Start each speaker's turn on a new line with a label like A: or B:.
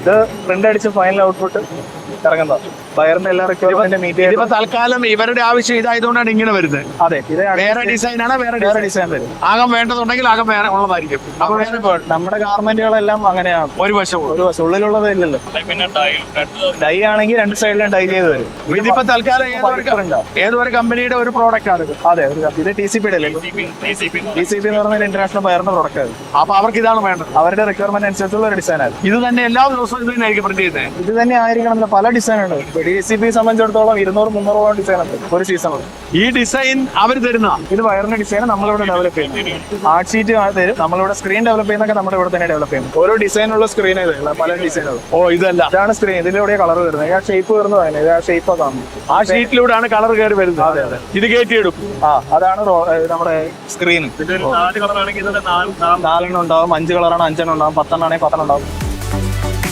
A: ഇത് പ്രിന്റ് അടിച്ച് final output ഇറങ്ങുന്നത്. വയറിന്റെ എല്ലാ റിക്വയർമെന്റ് മീറ്റ് ചെയ്ത്
B: ഇപ്പൊ തൽക്കാലം ഇവരുടെ ആവശ്യം ഇതായതുകൊണ്ടാണ് ഇങ്ങനെ വരുന്നത്.
A: അതെ, ഇത്
B: വേറെ ഡിസൈൻ ആണ്, വേറെ
A: ഡിസൈൻ വരും.
B: ആകം വേണ്ടതുണ്ടെങ്കിൽ ആകം വേറെ ഉള്ളതായിരിക്കും. അപ്പൊ വേറെ
A: നമ്മുടെ ഗാർമെന്റുകളെല്ലാം അങ്ങനെയാണ്.
B: ഒരു വശം
A: ഉള്ളിലുള്ളത് ഇല്ലല്ലോ. ഡൈ ആണെങ്കിൽ രണ്ട് സൈഡിലും ഡൈ ചെയ്ത് വരും.
B: ഇതിപ്പോ തൽക്കാലം ഏതൊരു കമ്പനിയുടെ ഒരു പ്രോഡക്റ്റ് ആണ് ഇത്.
A: അതെ, ഇത് TCP അല്ലേ? TCP എന്ന് പറഞ്ഞാൽ ഇന്റർനാഷണൽ വയറിന്റെ പ്രോഡക്റ്റ് ആണ്.
B: അപ്പൊ അവർക്ക് ഇതാണ് വേണ്ടത്.
A: അവരുടെ റിക്വയർമെന്റ് അനുസരിച്ചുള്ള ഒരു ഡിസൈൻ ആണ്.
B: ഇത് തന്നെ എല്ലാ ദിവസവും ഇത് തന്നെ ആയിരിക്കും പ്രിന്റ് ചെയ്യുന്നത്.
A: ഇത് തന്നെ ആയിരിക്കണം. പല ഡിസൈൻ ഉണ്ട്. TCP സംബന്ധിച്ചിടത്തോളം 200-300 ഡിസൈൻ ഉണ്ട് ഒരു സീസണിൽ.
B: ഈ ഡിസൈൻ അവർ തരുന്ന
A: ഇത് വയറിന്റെ ഡിസൈൻ നമ്മളിവിടെ ഡെവലപ്പ് ചെയ്യുന്നത്. ആർട്ട് ഷീറ്റ് തരും. നമ്മളിവിടെ സ്ക്രീൻ ഡെവലപ്പ് ചെയ്യുന്നൊക്കെ നമ്മുടെ ഇവിടെ തന്നെ ഡെവലപ്പ് ചെയ്യുന്നത്. ഓരോ ഡിസൈനുള്ള സ്ക്രീൻ പല ഡിസൈനുകൾ. ഇതാണ് സ്ക്രീൻ. ഇതിലൂടെ കളർ വരുന്നത്. ആ ഷേപ്പ് വരുന്നതാണ്. ഇത് ആ ഷേപ്പ് കാണുന്നത്.
B: ആ ഷീറ്റിലൂടെയാണ് കളർ കയറി വരുന്നത്.
A: അതെ അതെ.
B: ഇത് കയറ്റിയെടുക്കും.
A: അതാണ് നമ്മുടെ സ്ക്രീൻ. 4 ഉണ്ടാവും, 5 കളറാണ് 5 ഉണ്ടാവും, 10 ആണെങ്കിൽ 10 ഉണ്ടാവും.